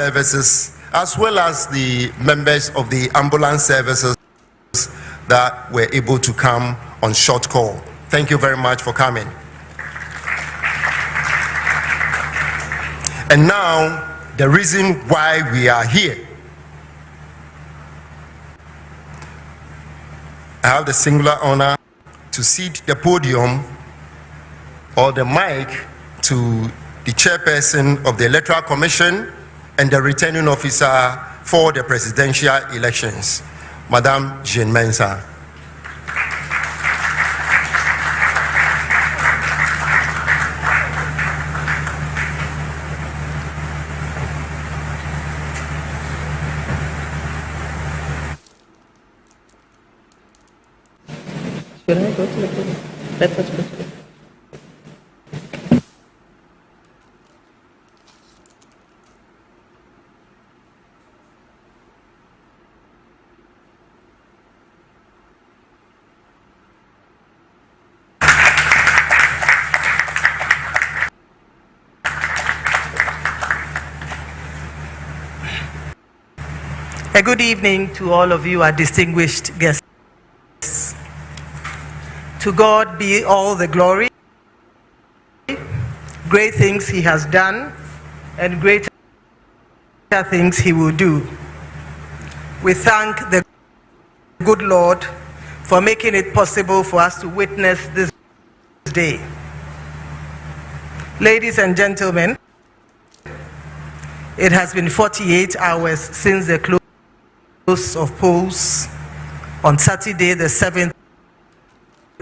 services, as well as the members of the ambulance services that were able to come on short call. Thank you very much for coming. And now, the reason why we are here. I have the singular honor to cede the podium or the mic to the chairperson of the Electoral Commission and the returning officer for the presidential elections, Madame Jean Mensah. Should I go to the podium? Let us go to the A good evening to all of you, our distinguished guests. To God be all the glory. Great things he has done and greater things he will do. We thank the good Lord for making it possible for us to witness this day. Ladies and gentlemen, it has been 48 hours since the close of polls on Saturday, the 7th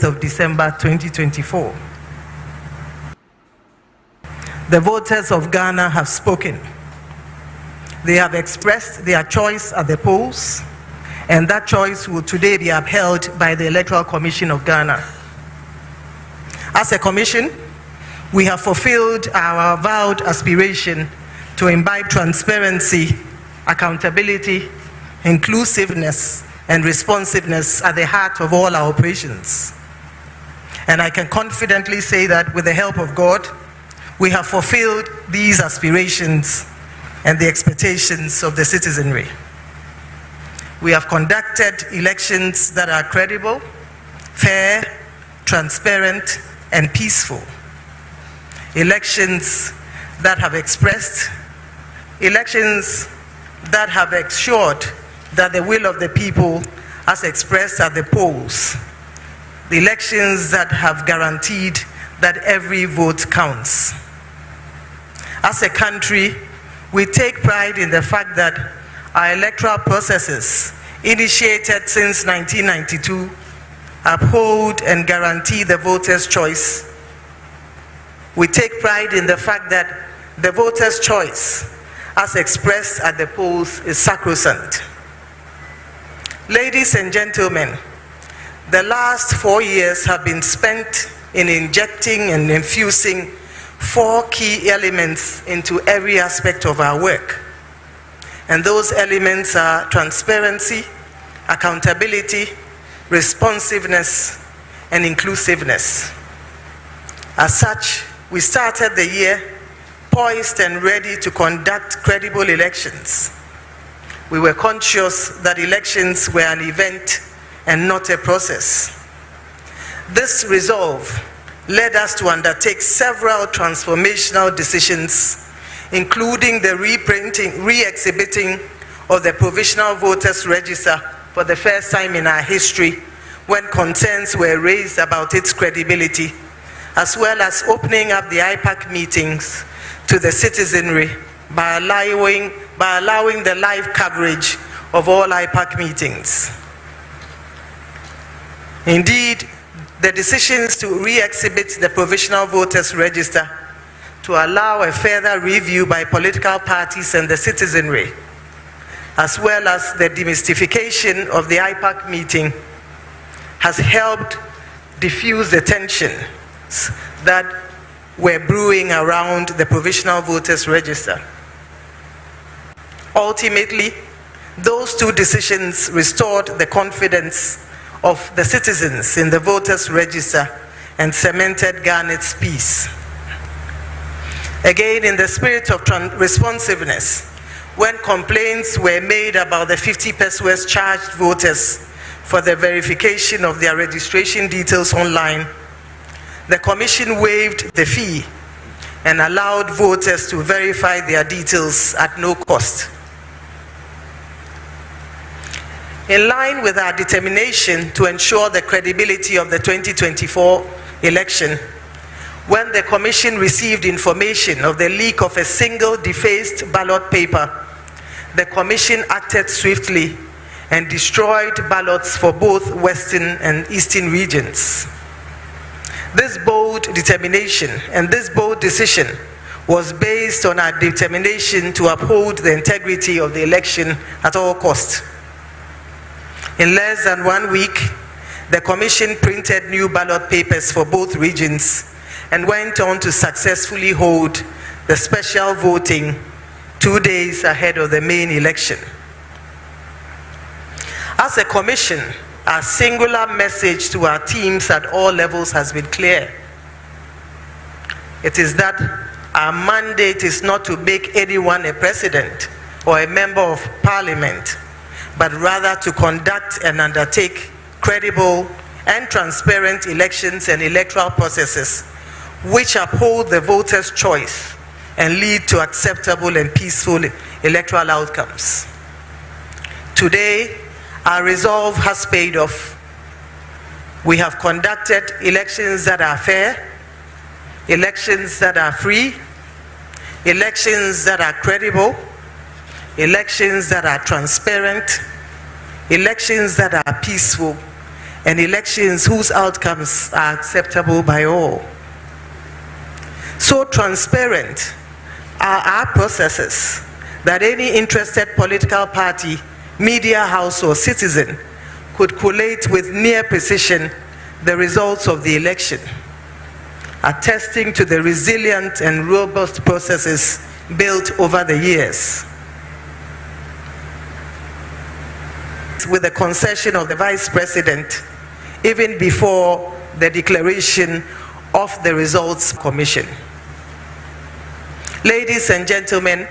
of December 2024. The voters of Ghana have spoken. They have expressed their choice at the polls, and that choice will today be upheld by the Electoral Commission of Ghana. As a commission, we have fulfilled our vowed aspiration to imbibe transparency, accountability, inclusiveness, and responsiveness at the heart of all our operations. And I can confidently say that with the help of God, we have fulfilled these aspirations and the expectations of the citizenry. We have conducted elections that are credible, fair, transparent, and peaceful. Elections that have expressed, elections that have ensured that the will of the people as expressed at the polls, the elections that have guaranteed that every vote counts. As a country, we take pride in the fact that our electoral processes, initiated since 1992, uphold and guarantee the voter's choice. We take pride in the fact that the voter's choice, as expressed at the polls, is sacrosanct. Ladies and gentlemen, the last 4 years have been spent in injecting and infusing 4 key elements into every aspect of our work. And those elements are transparency, accountability, responsiveness, and inclusiveness. As such, we started the year poised and ready to conduct credible elections. We were conscious that elections were an event and not a process. This resolve led us to undertake several transformational decisions, including the reprinting, re-exhibiting of the Provisional Voters Register for the first time in our history, when concerns were raised about its credibility, as well as opening up the IPAC meetings to the citizenry by allowing the live coverage of all IPAC meetings. Indeed, the decisions to re-exhibit the Provisional Voters Register to allow a further review by political parties and the citizenry, as well as the demystification of the IPAC meeting, has helped diffuse the tensions that were brewing around the Provisional Voters Register. Ultimately, those 2 decisions restored the confidence of the citizens in the Voters Register and cemented Ghana's peace. Again, in the spirit of responsiveness, when complaints were made about the 50 pesos charged voters for the verification of their registration details online, the Commission waived the fee and allowed voters to verify their details at no cost. In line with our determination to ensure the credibility of the 2024 election, when the Commission received information of the leak of a single defaced ballot paper, the Commission acted swiftly and destroyed ballots for both Western and Eastern regions. This bold determination and this bold decision was based on our determination to uphold the integrity of the election at all costs. In less than 1 week, the Commission printed new ballot papers for both regions and went on to successfully hold the special voting 2 days ahead of the main election. As a Commission, our singular message to our teams at all levels has been clear. It is that our mandate is not to make anyone a president or a member of parliament, but rather to conduct and undertake credible and transparent elections and electoral processes which uphold the voter's choice and lead to acceptable and peaceful electoral outcomes. Today, our resolve has paid off. We have conducted elections that are fair, elections that are free, elections that are credible, elections that are transparent, elections that are peaceful, and elections whose outcomes are acceptable by all. So transparent are our processes that any interested political party, media house, or citizen could collate with near precision the results of the election, attesting to the resilient and robust processes built over the years. With the concession of the Vice President, even before the declaration of the Results Commission. Ladies and gentlemen,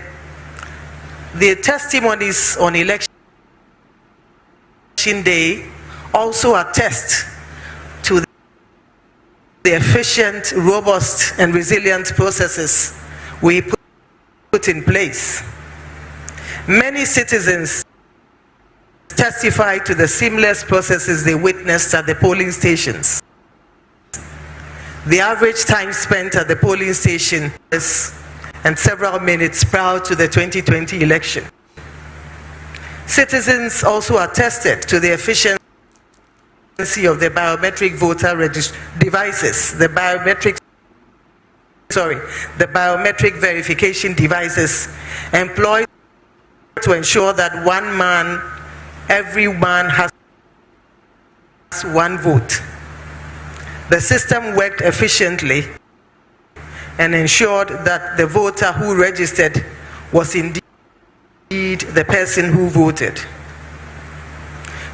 the testimonies on Election Day also attest to the efficient, robust, and resilient processes we put in place. Many citizens testify to the seamless processes they witnessed at the polling stations. The average time spent at the polling station is and several minutes prior to the 2020 election. Citizens also attested to the efficiency of the biometric voter devices, the biometric verification devices employed to ensure that everyone has one vote. The system worked efficiently and ensured that the voter who registered was indeed the person who voted.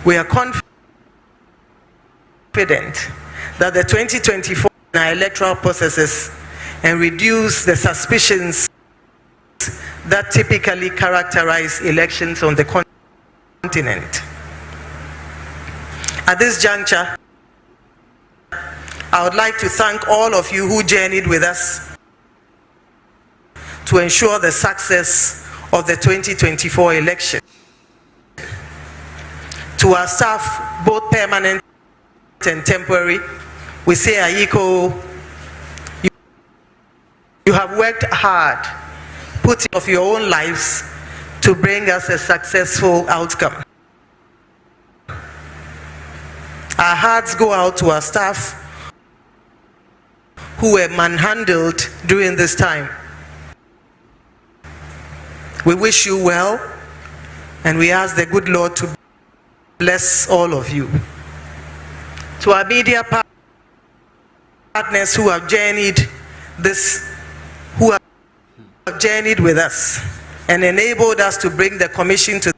We are confident that the 2024 electoral processes and reduce the suspicions that typically characterize elections on the continent. At this juncture, I would like to thank all of you who journeyed with us to ensure the success of the 2024 election. To our staff, both permanent and temporary, we say, Ayiko, you have worked hard, putting of your own lives to bring us a successful outcome. Our hearts go out to our staff who were manhandled during this time. We wish you well, and we ask the good Lord to bless all of you. To our media partners who have journeyed with us and enabled us to bring the commission to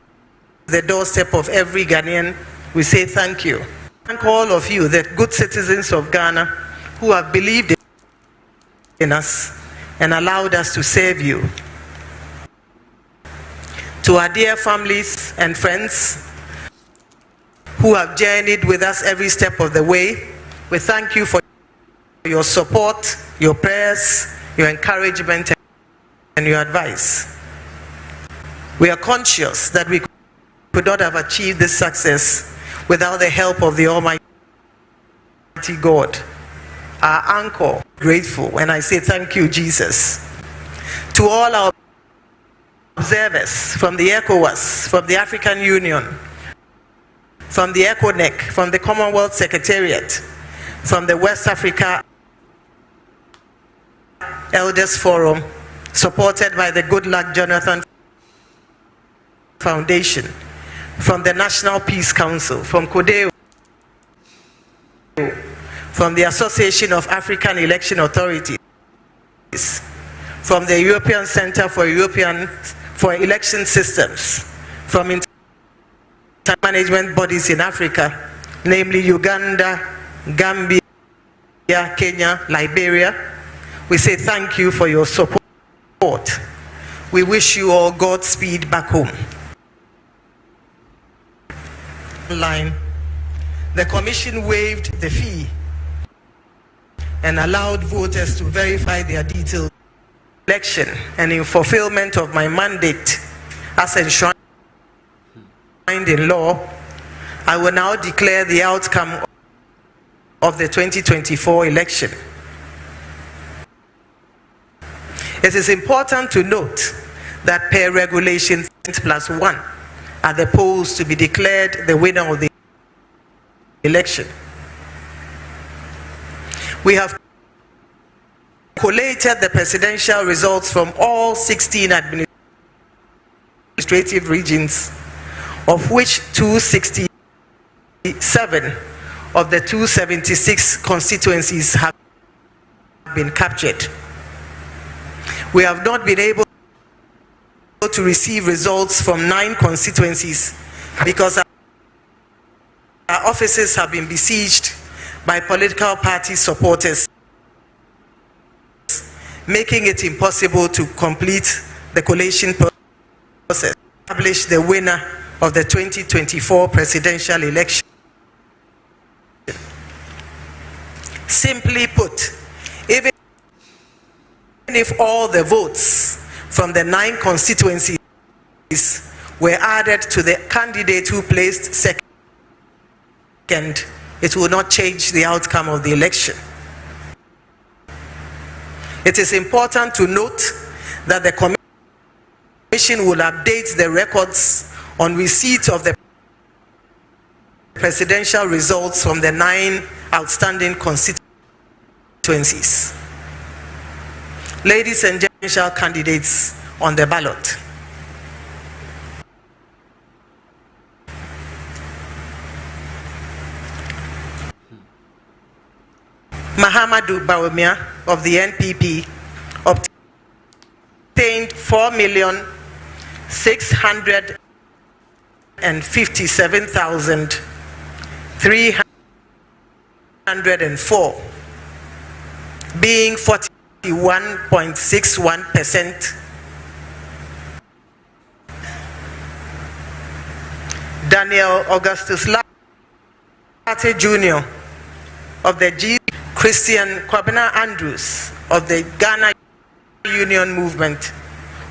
the doorstep of every Ghanaian, we say thank you. Thank all of you, the good citizens of Ghana, who have believed in us and allowed us to serve you. To our dear families and friends who have journeyed with us every step of the way, we thank you for your support, your prayers, your encouragement, and your advice. We are conscious that we could not have achieved this success without the help of the Almighty God, our anchor. Grateful, and I say thank you, Jesus. To all our observers from the ECOWAS, from the African Union, from the ECONEC, from the Commonwealth Secretariat, from the West Africa Elders Forum, supported by the Good Luck Jonathan Foundation, from the National Peace Council, from CODEO, from the Association of African Election Authorities, from the European Center for Election Systems, from management bodies in Africa, namely Uganda, Gambia, Kenya, Liberia. We say thank you for your support. We wish you all Godspeed back home. Line. The Commission waived the fee and allowed voters to verify their details. Election, and in fulfillment of my mandate as enshrined in law, I will now declare the outcome of the 2024 election. It is important to note that per regulation +1 are the polls to be declared the winner of the election. We have collated the presidential results from all 16 administrative regions, of which 267 of the 276 constituencies have been captured. We have not been able to receive results from 9 constituencies because our offices have been besieged by political party supporters, making it impossible to complete the collation process, establish the winner of the 2024 presidential election. Simply put, even if all the votes from the 9 constituencies were added to the candidate who placed second, it will not change the outcome of the election. It is important to note that the Commission will update the records on receipt of the presidential results from the 9 outstanding constituencies. Ladies and gentlemen, candidates on the ballot. Mahama Bawumia of the NPP obtained 4,657,304, being 41.61%. Daniel Augustus Latte Jr. of the G. Christian Kwabena Andrews of the Ghana Union Movement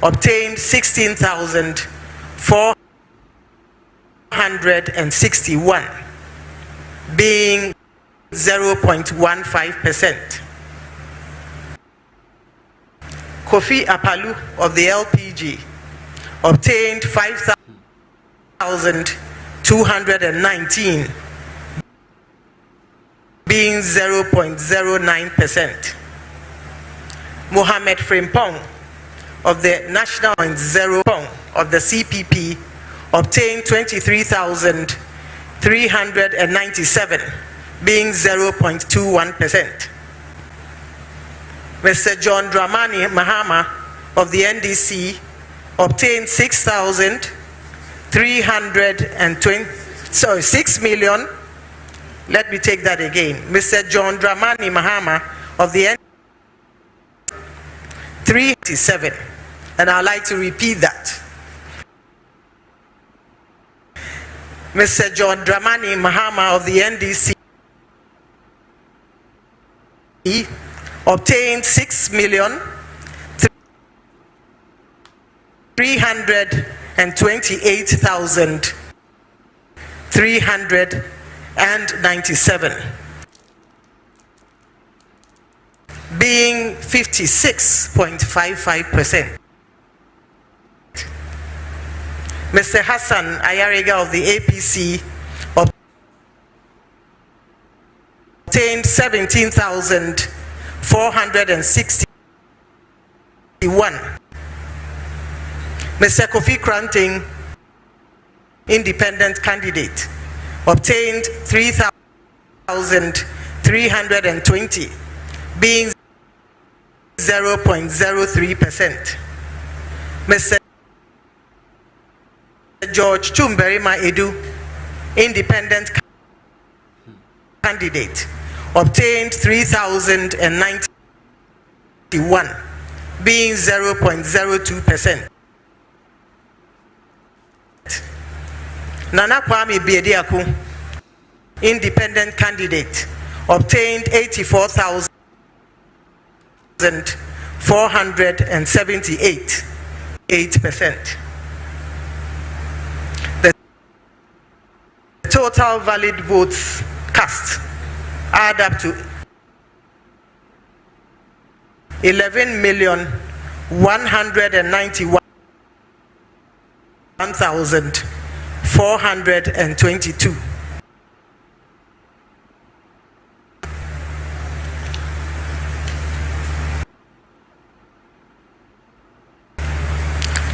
obtained 16,461, being 0.15%. Kofi Apalu of the LPG obtained 5,219, being 0.09%. Mohamed Frimpong of the National 0 of the CPP obtained 23,397, being 0.21%. Mr. John Dramani Mahama of the NDC obtained 6 million. Let me take that again. Mr. John Dramani Mahama of the NDC 387, and I'd like to repeat that. Mr. John Dramani Mahama of the NDC obtained 6,328,397, being 56.55%. Mr. Hassan Ayariga of the APC obtained 17,461. Mr. Kofi Kranting, independent candidate, obtained 3,320, being 0.03%. Mr. George Chumberima Edu, independent candidate, obtained 3,091, being 0.02%. Nana Kwame Biediaku, independent candidate, obtained 84,478, 8%. The total valid votes cast add up to 11,191,422.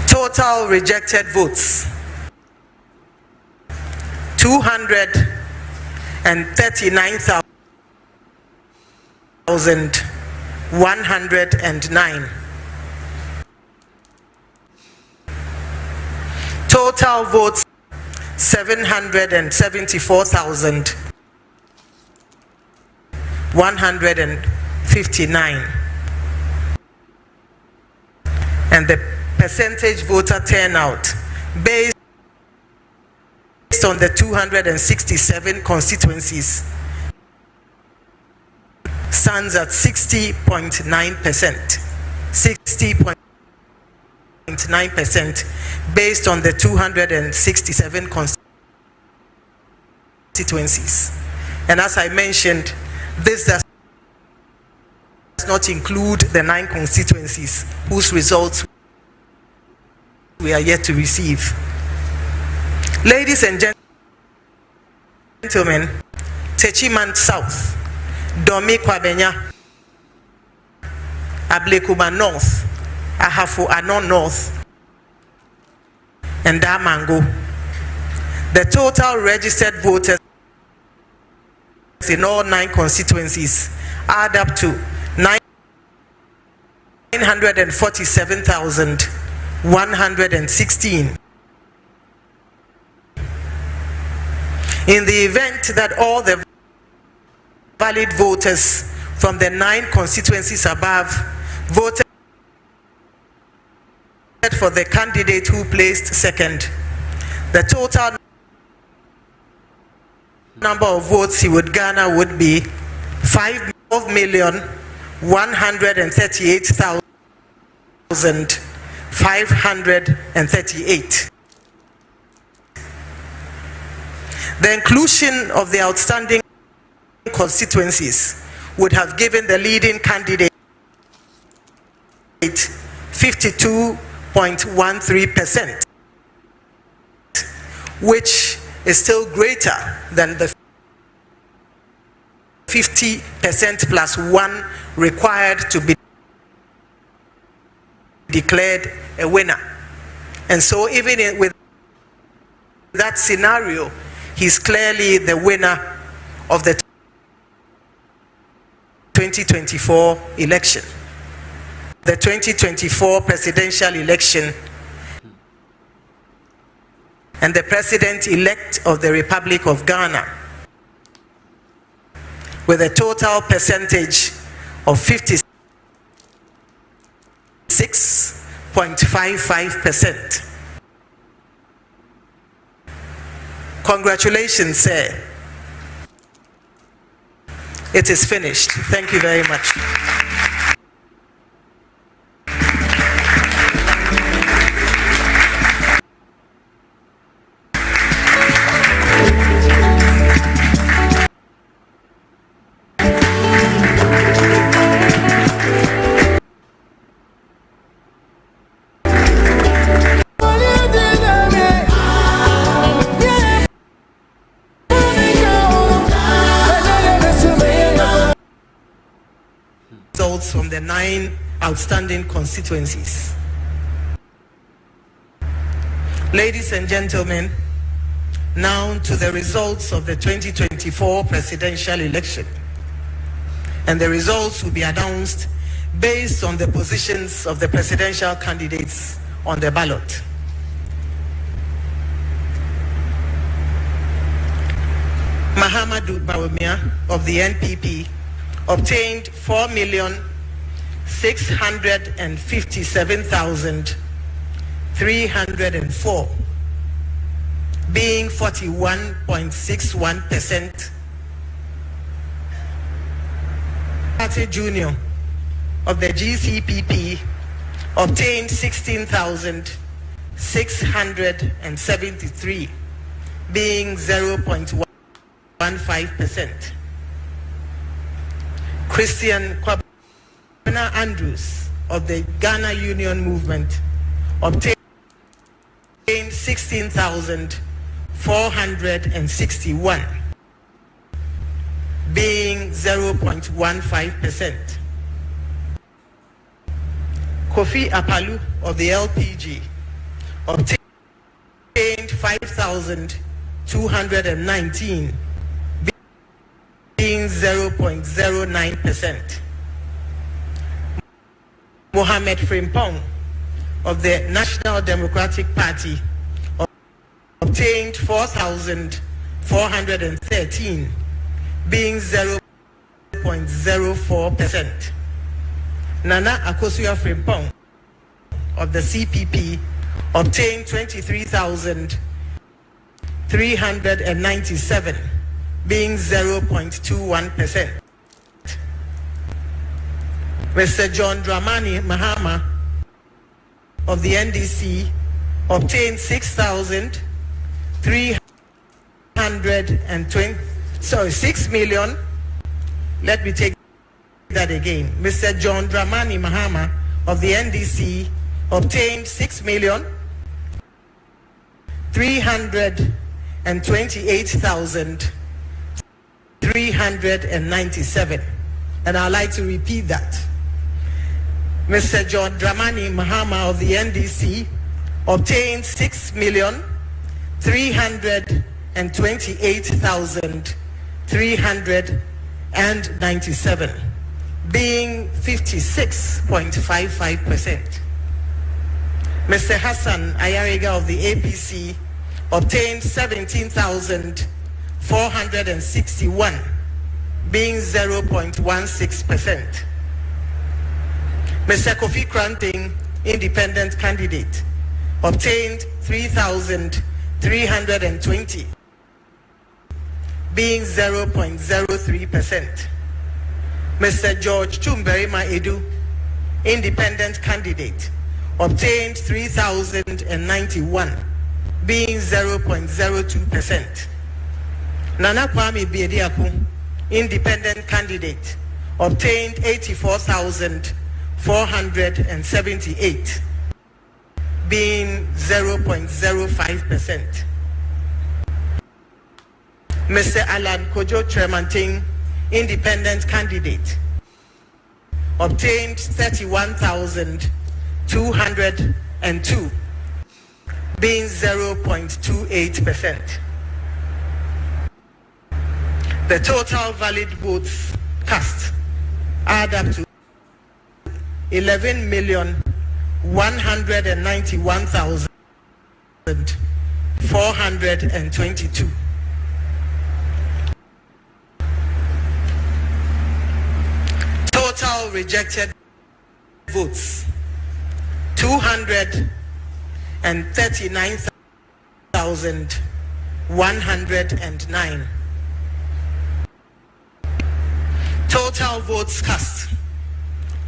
Total rejected votes 239,109. Total votes 774,159. And the percentage voter turnout based on the 267 constituencies stands at 60.9%. 60.9% based on the 267 constituencies. And as I mentioned, this does not include the 9 constituencies whose results we are yet to receive. Ladies and gentlemen, Techiman South, Domi Kwabenya, Ablekuma North, Ahafo Anon North, and Damango. The total registered voters in all 9 constituencies add up to 947,116. In the event that all the valid voters from the 9 constituencies above voted for the candidate who placed second, the total number of votes he would garner would be 5,138,538. The inclusion of the outstanding constituencies would have given the leading candidate 52.13%, which is still greater than the 50% plus 1 required to be declared a winner. And so even with that scenario, he's clearly the winner of the 2024 election. The 2024 presidential election and the president-elect of the Republic of Ghana with a total percentage of 56.55%. Congratulations, sir. It is finished. Thank you very much. Results from the 9 outstanding constituencies. Ladies and gentlemen, now to the results of the 2024 presidential election. And the results will be announced based on the positions of the presidential candidates on the ballot. Mahama of the NPP obtained 4,657,304, being 41.61%. Party Junior of the GCPP obtained 16,673, being 0.15%. Christian Kwabena Andrews of the Ghana Union Movement obtained 16,461, being 0.15%. Kofi Apalu of the LPG obtained 5,219, being 0.09%. Mohamed Frimpong of the National Democratic Party obtained 4,413, being 0.04%. Nana Akosua Frimpong of the CPP obtained 23,397, being 0.21%. Mr. John Dramani Mahama of the NDC obtained 6 million. Let me take that again. Mr. John Dramani Mahama of the NDC obtained 6,328,397. And I'd like to repeat that. Mr. John Dramani Mahama of the NDC obtained 6,328,397, being 56.55%. Mr. Hassan Ayariga of the APC obtained 17,461, being 0.16%. Mr. Kofi Kranting, independent candidate, obtained 3,320, being 0.03%. Mr. George Tumberima Edu, independent candidate, obtained 3,091, being 0.02%. Nana Kwame Biediaku, independent candidate, obtained 84,478, being 0.05%. Mr. Alan Kojo Tremanting, independent candidate, obtained 31,202, being 0.28%. The total valid votes cast add up to 11,191,422. Total rejected votes 239,000 109. Total votes cast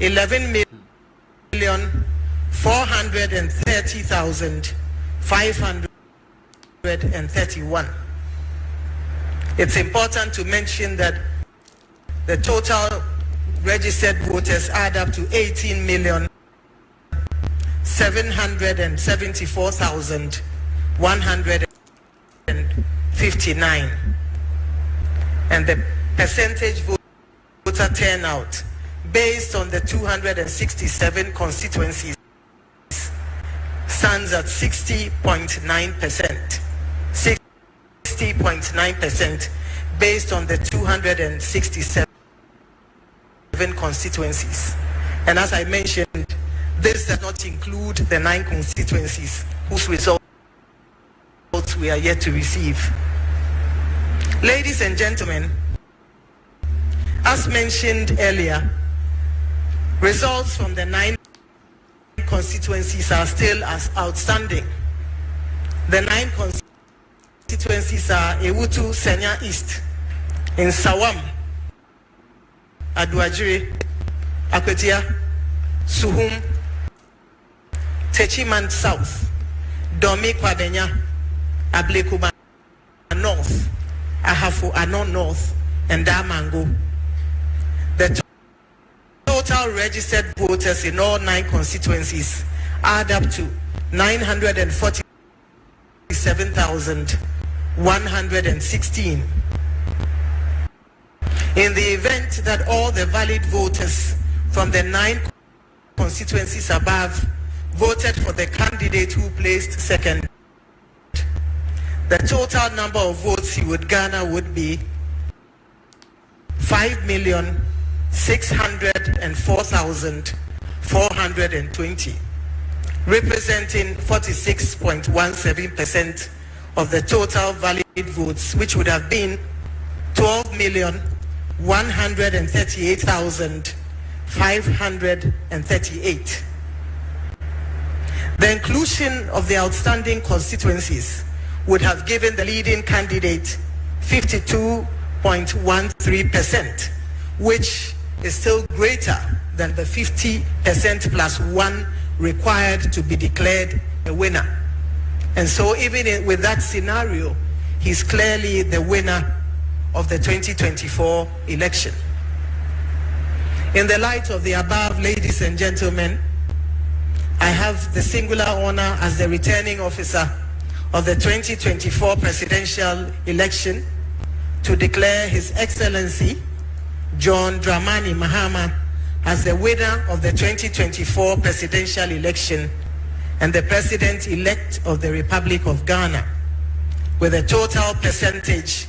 11,430,531. It's important to mention that the total registered voters add up to 18,754,159. And the percentage voter turnout based on the 267 constituencies stands at 60.9%. 60.9% based on the 267 constituencies. And as I mentioned, this does not include the 9 constituencies whose results we are yet to receive. Ladies and gentlemen, as mentioned earlier, results from the 9 constituencies are still as outstanding. The 9 constituencies are Ewutu Senya East, in Sawam, Aduajiri, Akwetia, Suhum, Techiman South, Domi Kwadenya, Ablekuba North, Ahafo Anon North, and Damango. The total registered voters in all 9 constituencies add up to 947,116. In the event that all the valid voters from the 9 constituencies above voted for the candidate who placed second, the total number of votes he would garner would be 5,604,420, representing 46.17% of the total valid votes, which would have been 12,138,538. The inclusion of the outstanding constituencies would have given the leading candidate 52.13%, which is still greater than the 50% plus 1 required to be declared a winner. And so even with that scenario, he's clearly the winner of the 2024 election. In the light of the above, ladies and gentlemen, I have the singular honor as the returning officer of the 2024 presidential election to declare His Excellency John Dramani Mahama as the winner of the 2024 presidential election and the President-elect of the Republic of Ghana with a total percentage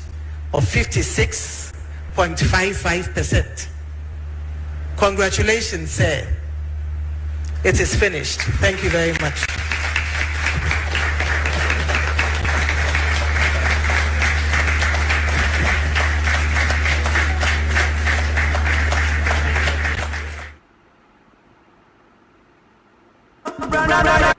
of 56.55%. Congratulations, sir. It is finished. Thank you very much. Brother.